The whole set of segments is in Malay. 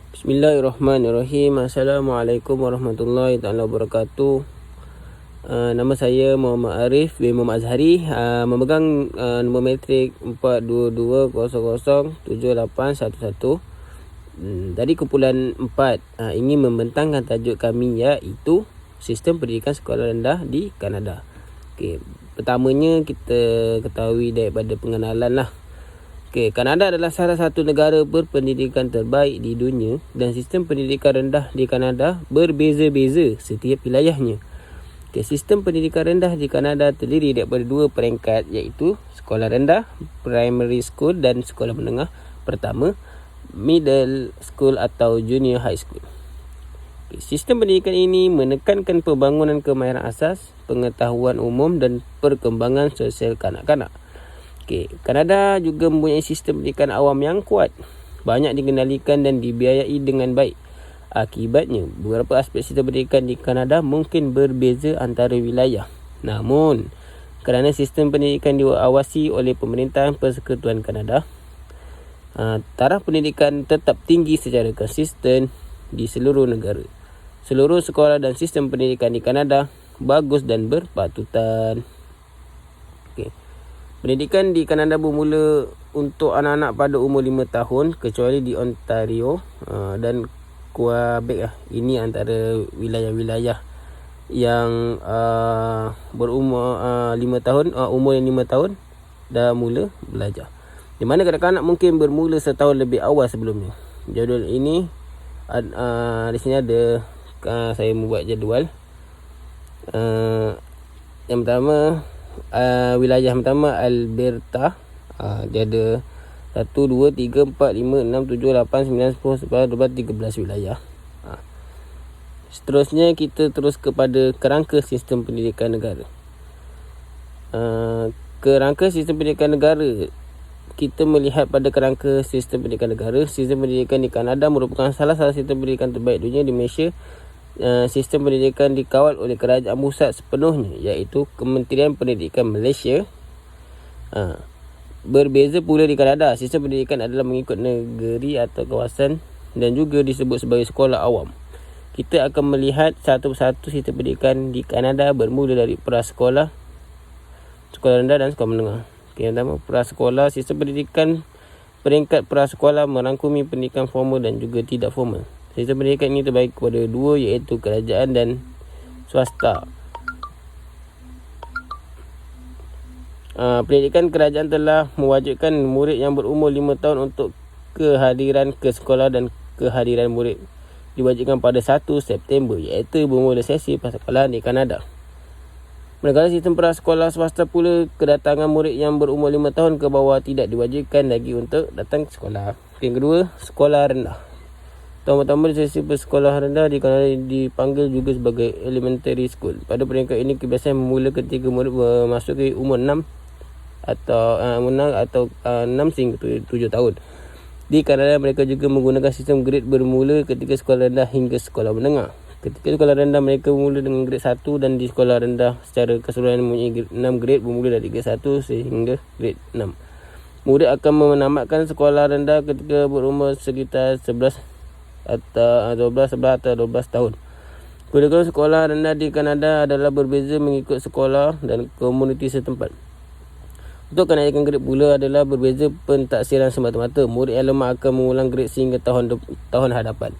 Bismillahirrahmanirrahim. Assalamualaikum warahmatullahi taala wabarakatuh. Nama saya Muhammad Arif bin Muhammad Azhari, memegang nombor matrik 4220078111. Tadi kumpulan 4 ingin membentangkan tajuk kami, iaitu sistem pendidikan sekolah rendah di Kanada. Okey, pertamanya kita ketahui daripada pengenalan lah. Kanada adalah salah satu negara berpendidikan terbaik di dunia dan sistem pendidikan rendah di Kanada berbeza-beza setiap wilayahnya. Sistem pendidikan rendah di Kanada terdiri daripada 2 peringkat, iaitu sekolah rendah, primary school, dan sekolah menengah pertama, middle school atau junior high school. Sistem pendidikan ini menekankan pembangunan kemahiran asas, pengetahuan umum dan perkembangan sosial kanak-kanak. Kanada juga mempunyai sistem pendidikan awam yang kuat, banyak dikendalikan dan dibiayai dengan baik. Akibatnya, beberapa aspek sistem pendidikan di Kanada mungkin berbeza antara wilayah. Namun, kerana sistem pendidikan diawasi oleh Pemerintahan Persekutuan Kanada, taraf pendidikan tetap tinggi secara konsisten di seluruh negara. Seluruh sekolah dan sistem pendidikan di Kanada bagus dan berpatutan. Pendidikan di Kanada bermula untuk anak-anak pada umur 5 tahun, kecuali di Ontario dan Quebec. Ini antara wilayah-wilayah yang berumur 5 tahun, umur yang 5 tahun dah mula belajar. Di mana kanak-kanak mungkin bermula setahun lebih awal sebelumnya. Jadual ini di sini ada, saya membuat jadual. Yang pertama, wilayah pertama Alberta, dia ada 1, 2, 3, 4, 5, 6, 7, 8, 9, 10, 11, 12, 13 wilayah. Seterusnya kita terus kepada kerangka sistem pendidikan negara. Kerangka sistem pendidikan negara, kita melihat pada kerangka sistem pendidikan negara. Sistem pendidikan di Kanada merupakan salah satu sistem pendidikan terbaik dunia. Di Malaysia, sistem pendidikan dikawal oleh kerajaan pusat sepenuhnya, iaitu Kementerian Pendidikan Malaysia. Berbeza pula di Kanada, sistem pendidikan adalah mengikut negeri atau kawasan dan juga disebut sebagai sekolah awam. Kita akan melihat satu persatu sistem pendidikan di Kanada bermula dari prasekolah, sekolah rendah dan sekolah menengah. Yang pertama, prasekolah. Sistem pendidikan peringkat prasekolah merangkumi pendidikan formal dan juga tidak formal. Sistem pendidikan ini terbagi kepada 2, iaitu kerajaan dan swasta. Pendidikan kerajaan telah mewajibkan murid yang berumur 5 tahun untuk kehadiran ke sekolah, dan kehadiran murid diwajibkan pada 1 September, iaitu bermula sesi prasekolahan di Kanada. Manakala sistem prasekolah swasta pula, kedatangan murid yang berumur 5 tahun ke bawah tidak diwajibkan lagi untuk datang ke sekolah. Yang kedua, sekolah rendah. Tahun pertama di sesi sekolah rendah di Kanada dipanggil juga sebagai elementary school. Pada peringkat ini kebiasaan bermula ketika murid memasuki umur 6 atau 6 hingga 7 tahun. Di Kanada mereka juga menggunakan sistem grade bermula ketika sekolah rendah hingga sekolah menengah. Ketika sekolah rendah mereka bermula dengan grade 1, dan di sekolah rendah secara keseluruhan mempunyai 6 grade bermula dari grade 1 sehingga grade 6. Murid akan menamatkan sekolah rendah ketika berumur sekitar 11 atau 12 atau 12 tahun. Kurikulum sekolah rendah di Kanada adalah berbeza mengikut sekolah dan komuniti setempat. Untuk kenaikan grade pula adalah berbeza pentaksiran semata-mata. Murid yang lemah akan mengulang grade sehingga tahun hadapan,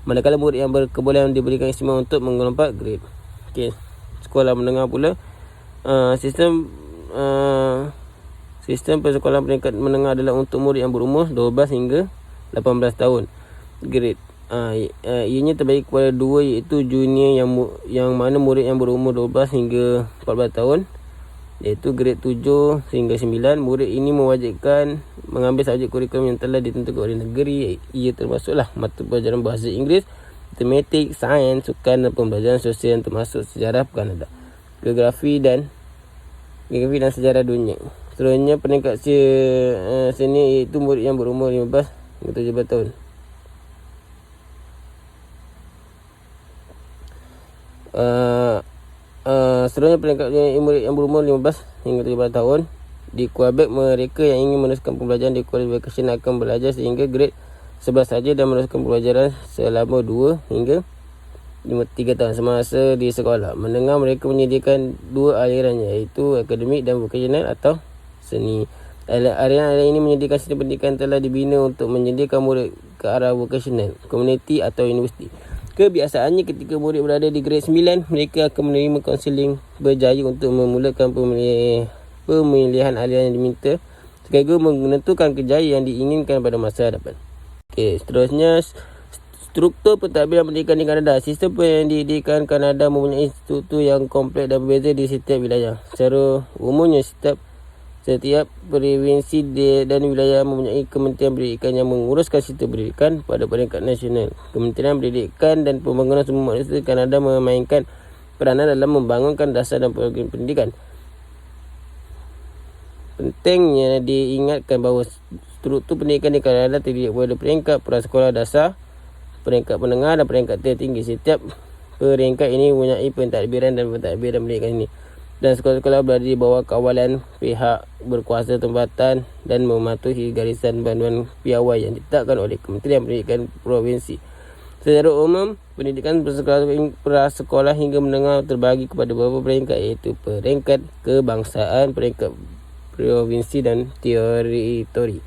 manakala murid yang berkebolehan diberikan istimewa untuk mengelompat grade. Sekolah menengah pula, sistem persekolahan peringkat menengah adalah untuk murid yang berumur 12 hingga 18 tahun. Grade ianya terbagi kepada 2, iaitu junior yang mana murid yang berumur 12 hingga 14 tahun, iaitu grade 7 hingga 9. Murid ini mewajibkan mengambil subjek kurikulum yang telah ditentukan oleh negeri. Ia termasuklah mata pelajaran bahasa Inggeris, matematik, sains, sukan dan pembelajaran sosial, termasuk sejarah Kanada, geografi dan sejarah dunia. Seterusnya, peringkat senior, iaitu murid yang berumur 15 hingga 17 tahun. Seterusnya, peringkat murid yang berumur 15 hingga 17 tahun. Di Quebec, mereka yang ingin meneruskan pembelajaran di qualification akan belajar sehingga grade 11 saja dan meneruskan pelajaran selama 2 hingga 3 tahun semasa di sekolah menengah. Mereka menyediakan 2 aliran, iaitu akademik dan vokasional atau seni. Aliran ini menyediakan sistem pendidikan telah dibina untuk menyediakan murid ke arah vokasional, komuniti atau universiti. Kebiasaannya ketika murid berada di grade 9, mereka akan menerima kaunseling berjaya untuk memulakan pemilihan aliran yang diminta sekaligus menentukan kejayaan yang diinginkan pada masa hadapan. Seterusnya, struktur pentadbiran pendidikan di Kanada. Sistem pendidikan Kanada mempunyai struktur yang kompleks dan berbeza di setiap wilayah. Secara umumnya, setiap provinsi dan wilayah mempunyai kementerian pendidikan yang menguruskan sistem pendidikan pada peringkat nasional. Kementerian Pendidikan dan Pembangunan Sumber Manusia Kanada memainkan peranan dalam membangunkan dasar dan program pendidikan. Pentingnya diingatkan bahawa struktur pendidikan di Kanada terdiri daripada peringkat prasekolah dasar, peringkat menengah dan peringkat tertinggi. Setiap peringkat ini mempunyai pentadbiran dan pentadbiran pendidikan ini. Dan sekolah-sekolah berada di bawah kawalan pihak berkuasa tempatan dan mematuhi garisan panduan piawai yang ditetapkan oleh Kementerian Pendidikan Provinsi. Secara umum, pendidikan prasekolah hingga menengah terbagi kepada beberapa peringkat, iaitu peringkat kebangsaan, peringkat provinsi dan teritori,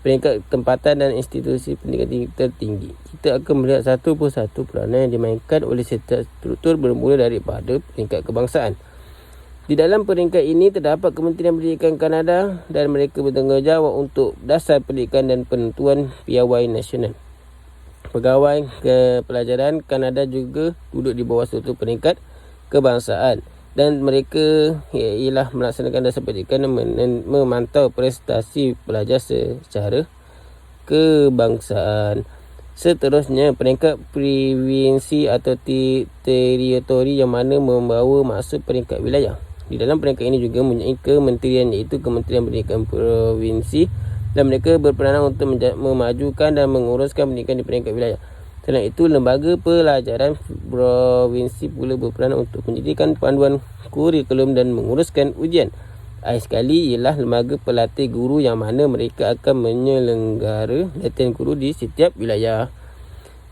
peringkat tempatan dan institusi pendidikan tertinggi. Kita akan melihat satu persatu peranan yang dimainkan oleh setiap struktur bermula daripada peringkat kebangsaan. Di dalam peringkat ini terdapat Kementerian Pendidikan Kanada dan mereka bertanggungjawab untuk dasar pendidikan dan penentuan piawai nasional. Pegawai kepelajaran Kanada juga duduk di bawah struktur peringkat kebangsaan dan mereka ialah melaksanakan dasar pendidikan dan memantau prestasi pelajar secara kebangsaan. Seterusnya, peringkat provinsi atau teritori yang mana membawa maksud peringkat wilayah. Di dalam peringkat ini juga mempunyai kementerian, iaitu Kementerian Pendidikan Provinsi, dan mereka berperanan untuk memajukan dan menguruskan pendidikan di peringkat wilayah. Selain itu, lembaga pelajaran provinsi pula berperanan untuk menyediakan panduan kurikulum dan menguruskan ujian. Akhir sekali ialah lembaga pelatih guru yang mana mereka akan menyelenggara latihan guru di setiap wilayah.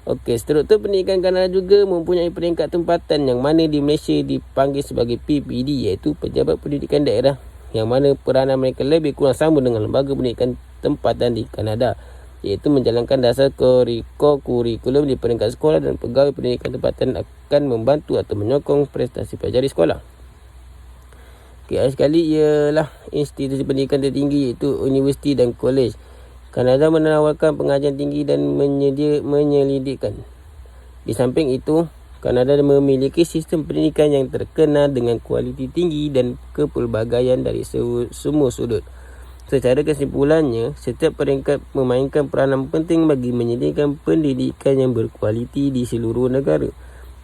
Okey, struktur pendidikan Kanada juga mempunyai peringkat tempatan yang mana di Malaysia dipanggil sebagai PPD, iaitu Pejabat Pendidikan Daerah, yang mana peranan mereka lebih kurang sama dengan lembaga pendidikan tempatan di Kanada, iaitu menjalankan dasar kurikulum di peringkat sekolah, dan pegawai pendidikan tempatan akan membantu atau menyokong prestasi pelajar di sekolah. Okey, sekali ialah institusi pendidikan tertinggi, iaitu universiti dan kolej. Kanada menawarkan pengajian tinggi dan menyelidikkan. Di samping itu, Kanada memiliki sistem pendidikan yang terkenal dengan kualiti tinggi dan kepelbagaian dari semua sudut. Secara kesimpulannya, setiap peringkat memainkan peranan penting bagi menyediakan pendidikan yang berkualiti di seluruh negara.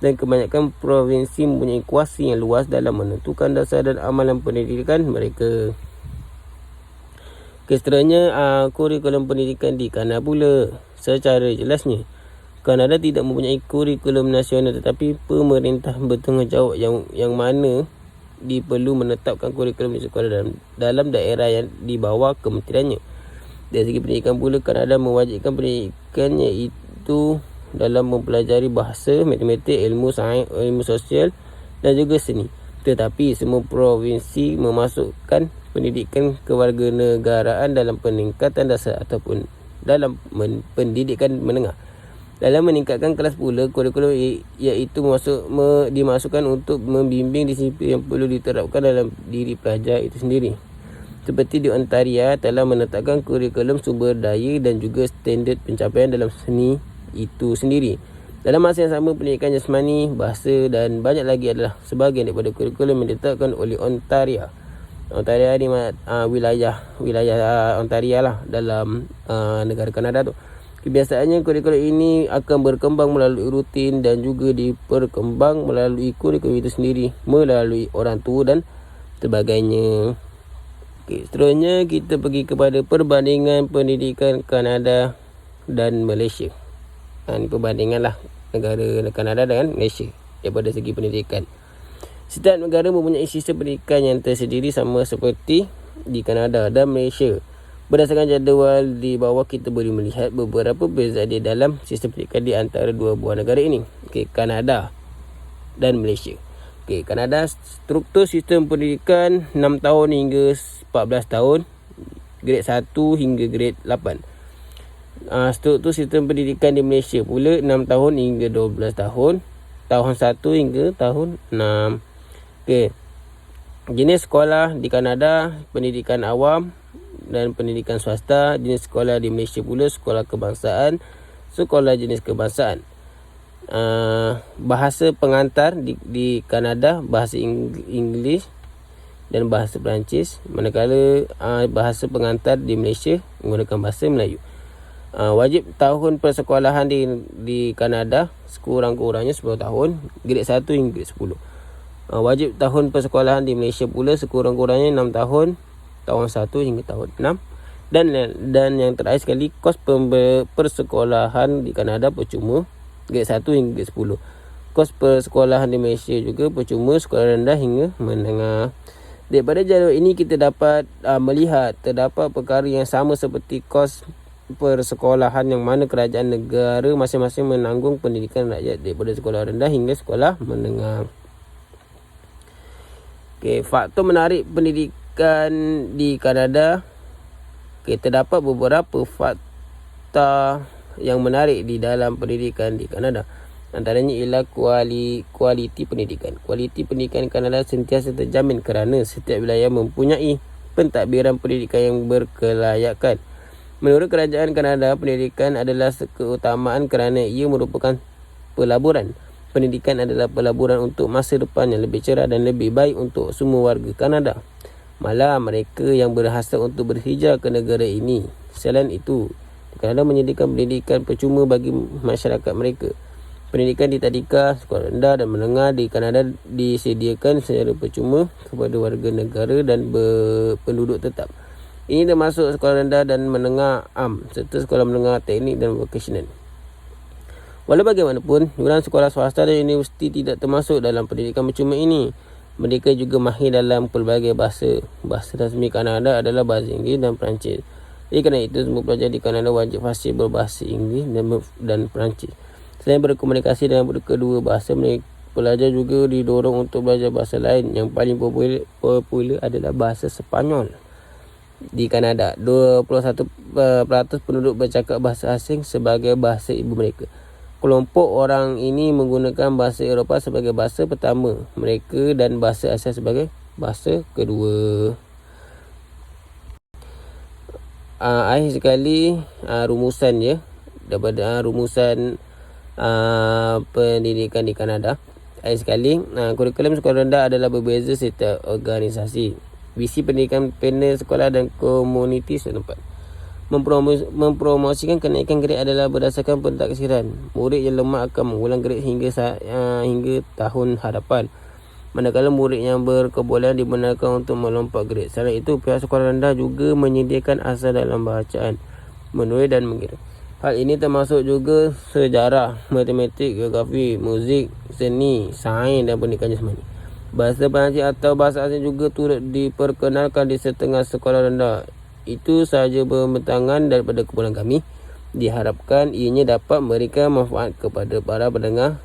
Dan kebanyakan provinsi mempunyai kuasa yang luas dalam menentukan dasar dan amalan pendidikan mereka. Seterusnya, kurikulum pendidikan di Kanada pula. Secara jelasnya, Kanada tidak mempunyai kurikulum nasional, tetapi pemerintah bertanggungjawab yang mana diperlu menetapkan kurikulum di sekolah dalam daerah yang di bawah kementeriannya. Dari segi pendidikan pula, Kanada mewajibkan pendidikannya itu dalam mempelajari bahasa, matematik, ilmu sains, ilmu sosial dan juga seni. Tetapi semua provinsi memasukkan pendidikan kewarganegaraan dalam peningkatan dasar ataupun dalam pendidikan menengah. Dalam meningkatkan kelas pula, kurikulum iaitu dimasukkan untuk membimbing disiplin yang perlu diterapkan dalam diri pelajar itu sendiri. Seperti di Ontario telah menetapkan kurikulum sumber daya dan juga standard pencapaian dalam seni itu sendiri. Dalam masa yang sama, pendidikan jasmani, bahasa dan banyak lagi adalah sebahagian daripada kurikulum yang ditetapkan oleh Ontario. Ontario ni wilayah Ontario lah dalam negara Kanada tu. Kebiasaannya kurikulum ini akan berkembang melalui rutin dan juga diperkembang melalui kurikulum itu sendiri, melalui orang tua dan sebagainya. Okey, seterusnya kita pergi kepada perbandingan pendidikan Kanada dan Malaysia. Ini perbandingan lah negara Kanada dengan Malaysia daripada segi pendidikan. Setiap negara mempunyai sistem pendidikan yang tersendiri sama seperti di Kanada dan Malaysia. Berdasarkan jadual di bawah, kita boleh melihat beberapa perbezaan di dalam sistem pendidikan di antara dua buah negara ini. Kanada dan Malaysia. Kanada, struktur sistem pendidikan 6 tahun hingga 14 tahun, grade 1 hingga grade 8. Struktur sistem pendidikan di Malaysia pula 6 tahun hingga 12 tahun, tahun 1 hingga tahun 6. Jenis sekolah di Kanada, pendidikan awam dan pendidikan swasta. Jenis sekolah di Malaysia pula sekolah kebangsaan, sekolah jenis kebangsaan. Bahasa pengantar di Kanada bahasa Inggeris dan bahasa Perancis, manakala bahasa pengantar di Malaysia menggunakan bahasa Melayu. Wajib tahun persekolahan di Kanada sekurang-kurangnya 10 tahun, grade 1 hingga grade 10. Wajib tahun persekolahan di Malaysia pula sekurang-kurangnya 6 tahun, tahun 1 hingga tahun 6. Dan yang terakhir sekali, kos persekolahan di Kanada percuma, grade 1 hingga grade 10. Kos persekolahan di Malaysia juga percuma, sekolah rendah hingga menengah. Daripada jadual ini kita dapat melihat terdapat perkara yang sama seperti kos persekolahan, yang mana kerajaan negara masing-masing menanggung pendidikan rakyat daripada sekolah rendah hingga sekolah menengah. Faktor menarik pendidikan di Kanada. Terdapat beberapa fakta yang menarik di dalam pendidikan di Kanada. Antaranya ialah kualiti pendidikan. Kualiti pendidikan di Kanada sentiasa terjamin kerana setiap wilayah mempunyai pentadbiran pendidikan yang berkelayakan. Menurut kerajaan Kanada, pendidikan adalah keutamaan kerana ia merupakan pelaburan. Pendidikan adalah pelaburan untuk masa depan yang lebih cerah dan lebih baik untuk semua warga Kanada, malah mereka yang berhasrat untuk berhijrah ke negara ini. Selain itu, Kanada menyediakan pendidikan percuma bagi masyarakat mereka. Pendidikan di tadika, sekolah rendah dan menengah di Kanada disediakan secara percuma kepada warga negara dan berpenduduk tetap. Ini termasuk sekolah rendah dan menengah am serta sekolah menengah teknik dan vocational. Walau bagaimanapun, jururan sekolah swasta dan universiti tidak termasuk dalam pendidikan percuma ini. Mereka juga mahir dalam pelbagai bahasa. Bahasa rasmi Kanada adalah bahasa Inggeris dan Perancis. Jadi kerana itu, semua pelajar di Kanada wajib fasih berbahasa Inggeris dan Perancis. Selain berkomunikasi dengan kedua bahasa, pelajar juga didorong untuk belajar bahasa lain. Yang paling popular adalah bahasa Sepanyol. Di Kanada, 21% penduduk bercakap bahasa asing sebagai bahasa ibu mereka. Kelompok orang ini menggunakan bahasa Eropah sebagai bahasa pertama mereka dan bahasa Asia sebagai bahasa kedua. Akhir sekali, rumusan daripada rumusan pendidikan di Kanada. Akhir sekali, kurikulum sekolah rendah adalah berbeza setiap organisasi. Visi pendidikan panel sekolah dan komuniti setempat. Mempromosikan kenaikan grade adalah berdasarkan pentaksiran. Murid yang lemah akan mengulang grade hingga tahun hadapan, manakala murid yang berkebolehan dibenarkan untuk melompat grade. Selain itu, pihak sekolah rendah juga menyediakan asas dalam bacaan, menulis dan mengira. Hal ini termasuk juga sejarah, matematik, geografi, muzik, seni, sains dan pendidikan jasmani. Bahasa Perancis atau bahasa asing juga turut diperkenalkan di setengah sekolah rendah. Itu sahaja pembentangan daripada kumpulan kami. Diharapkan ianya dapat memberikan manfaat kepada para pendengar